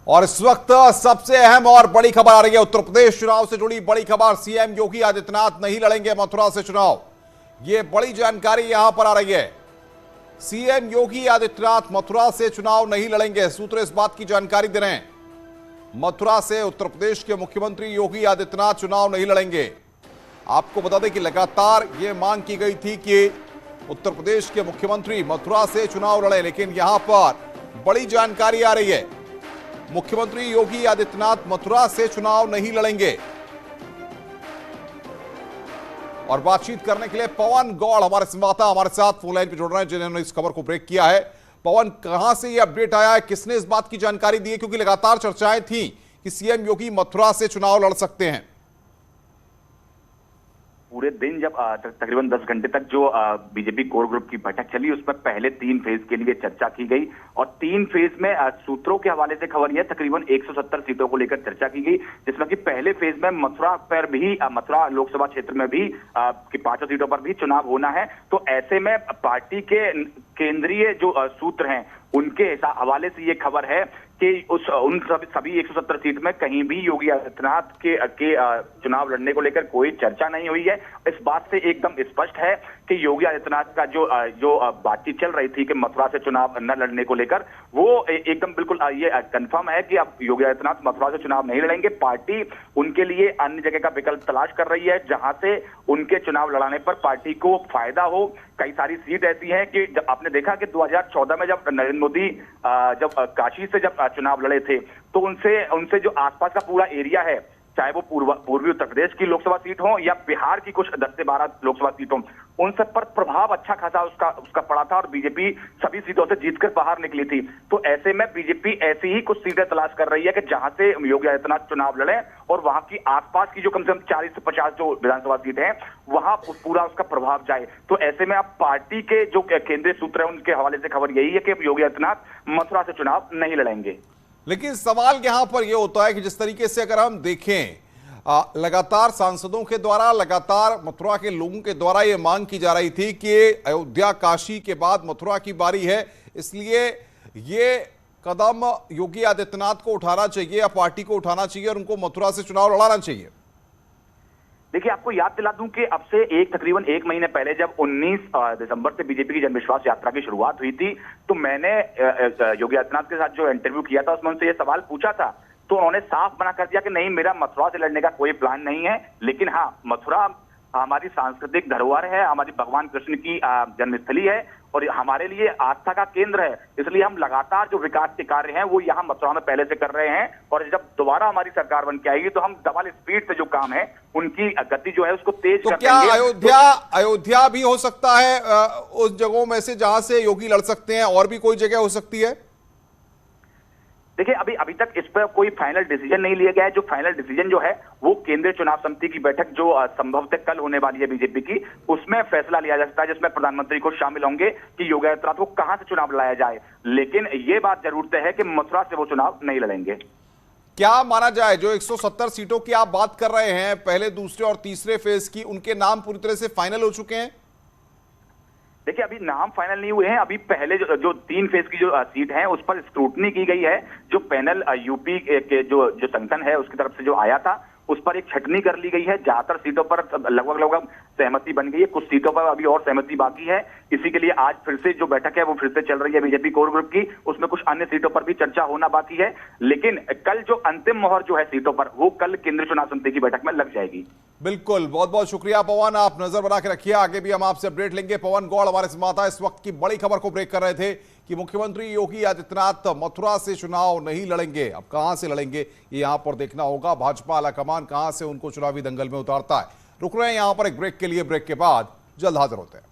और इस वक्त सबसे अहम और बड़ी खबर आ रही है। उत्तर प्रदेश चुनाव से जुड़ी बड़ी खबर। सीएम योगी आदित्यनाथ नहीं लड़ेंगे मथुरा से चुनाव। यह बड़ी जानकारी यहां पर आ रही है। सीएम योगी आदित्यनाथ मथुरा से चुनाव नहीं लड़ेंगे। सूत्र इस बात की जानकारी दे रहे हैं, मथुरा से उत्तर प्रदेश के मुख्यमंत्री योगी आदित्यनाथ चुनाव नहीं लड़ेंगे। आपको बता दें कि लगातार यह मांग की गई थी कि उत्तर प्रदेश के मुख्यमंत्री मथुरा से चुनाव लड़े, लेकिन यहां पर बड़ी जानकारी आ रही है, मुख्यमंत्री योगी आदित्यनाथ मथुरा से चुनाव नहीं लड़ेंगे। और बातचीत करने के लिए पवन गौड़ हमारे संवाददाता हमारे साथ फोन लाइन पर जुड़ रहे हैं, जिन्होंने इस खबर को ब्रेक किया है। पवन, कहां से यह अपडेट आया है, किसने इस बात की जानकारी दी है? क्योंकि लगातार चर्चाएं थी कि सीएम योगी मथुरा से चुनाव लड़ सकते हैं। पूरे दिन जब तकरीबन 10 घंटे तक जो बीजेपी कोर ग्रुप की बैठक चली, उसमें पहले 3 फेज के लिए चर्चा की गई और 3 फेज में सूत्रों के हवाले से खबर यह तकरीबन 170 सीटों को लेकर चर्चा की गई, जिसमें कि पहले फेज में मथुरा पर भी मथुरा लोकसभा क्षेत्र में भी की 5 सीटों पर भी चुनाव होना है। तो ऐसे में पार्टी के केंद्रीय जो सूत्र हैं उनके हवाले से ये खबर है कि उन सभी 170 सीट में कहीं भी योगी आदित्यनाथ के चुनाव लड़ने को लेकर कोई चर्चा नहीं हुई है। इस बात से एकदम स्पष्ट है कि योगी आदित्यनाथ का जो बातचीत चल रही थी कि मथुरा से चुनाव न लड़ने को लेकर, वो एकदम बिल्कुल ये कंफर्म है कि अब योगी आदित्यनाथ मथुरा से चुनाव नहीं लड़ेंगे। पार्टी उनके लिए अन्य जगह का विकल्प तलाश कर रही है जहां से उनके चुनाव लड़ाने पर पार्टी को फायदा हो। कई सारी सीट ऐसी हैं कि जब आपने देखा कि 2014 में जब नरेंद्र मोदी जब काशी से जब चुनाव लड़े थे, तो उनसे जो आसपास का पूरा एरिया है, चाहे वो पूर्वी उत्तर प्रदेश की लोकसभा सीट हो या बिहार की कुछ 10 से 12 लोकसभा सीट हो, उन सब पर प्रभाव अच्छा खासा उसका पड़ा था और बीजेपी सभी सीटों से जीतकर बाहर निकली थी। तो ऐसे में बीजेपी ऐसी ही कुछ सीटें तलाश कर रही है कि जहां से योगी आदित्यनाथ चुनाव लड़े और वहां की आसपास की जो कम से कम 40 से 50 जो विधानसभा सीट है वहां पूरा उसका प्रभाव जाए। तो ऐसे में अब पार्टी के जो केंद्रीय सूत्र है उनके हवाले से खबर यही है कि योगी आदित्यनाथ मथुरा से चुनाव नहीं लड़ेंगे। लेकिन सवाल यहां पर यह होता है कि जिस तरीके से अगर हम देखें, लगातार सांसदों के द्वारा, लगातार मथुरा के लोगों के द्वारा यह मांग की जा रही थी कि अयोध्या काशी के बाद मथुरा की बारी है, इसलिए ये कदम योगी आदित्यनाथ को उठाना चाहिए या पार्टी को उठाना चाहिए और उनको मथुरा से चुनाव लड़ाना चाहिए। देखिए, आपको याद दिला दूं कि अब से तकरीबन 1 महीने पहले जब 19 दिसंबर से बीजेपी की जनविश्वास यात्रा की शुरुआत हुई थी, तो मैंने योगी आदित्यनाथ के साथ जो इंटरव्यू किया था उसमें उनसे ये सवाल पूछा था, तो उन्होंने साफ मना कर दिया कि नहीं, मेरा मथुरा से लड़ने का कोई प्लान नहीं है। लेकिन हाँ, मथुरा हमारी सांस्कृतिक धरोहर है, हमारी भगवान कृष्ण की जन्मस्थली है और हमारे लिए आस्था का केंद्र है, इसलिए हम लगातार जो विकास के कार्य हैं वो यहाँ मथुरा में पहले से कर रहे हैं और जब दोबारा हमारी सरकार बन के आएगी तो हम डबल स्पीड से जो काम है उनकी गति जो है उसको तेज कर देंगे। क्या अयोध्या भी हो सकता है उस जगहों में से जहां से योगी लड़ सकते हैं, और भी कोई जगह हो सकती है? देखिए, अभी तक इस पर कोई फाइनल डिसीजन नहीं लिया गया है। जो फाइनल डिसीजन जो है वो केंद्रीय चुनाव समिति की बैठक जो संभवतः कल होने वाली है बीजेपी की, उसमें फैसला लिया जा सकता है, जिसमें प्रधानमंत्री को शामिल होंगे कि योगी आदित्यनाथ को कहां से चुनाव लड़ाया जाए। लेकिन ये बात जरूर तय है कि मथुरा से वो चुनाव नहीं लड़ेंगे। क्या माना जाए, जो 170 सीटों की आप बात कर रहे हैं, पहले, दूसरे और तीसरे फेज की, उनके नाम पूरी तरह से फाइनल हो चुके हैं? देखिए, अभी नाम फाइनल नहीं हुए हैं। अभी पहले जो 3 फेज की जो सीट है उस पर स्क्रूटनी की गई है। जो पैनल यूपी के जो संगठन है उसकी तरफ से जो आया था उस पर एक छटनी कर ली गई है। ज्यादातर सीटों पर लगभग सहमति बन गई है, कुछ सीटों पर अभी और सहमति बाकी है। इसी के लिए आज फिर से जो बैठक है वो फिर से चल रही है बीजेपी कोर ग्रुप की, उसमें कुछ अन्य सीटों पर भी चर्चा होना बाकी है। लेकिन कल जो अंतिम मोहर जो है सीटों पर वो कल केंद्रीय चुनाव समिति की बैठक में लग जाएगी। बिल्कुल, बहुत बहुत शुक्रिया पवन, आप नजर बना के रखिए, आगे भी हम आपसे अपडेट लेंगे। पवन गौड़ हमारे संवाददाता इस वक्त की बड़ी खबर को ब्रेक कर रहे थे कि मुख्यमंत्री योगी आदित्यनाथ मथुरा से चुनाव नहीं लड़ेंगे। अब कहां से लड़ेंगे ये यहां पर देखना होगा, भाजपा आलाकमान कहां से उनको चुनावी दंगल में उतारता है। रुक रहे हैं यहां पर एक ब्रेक के लिए, ब्रेक के बाद जल्द हाजिर होते हैं।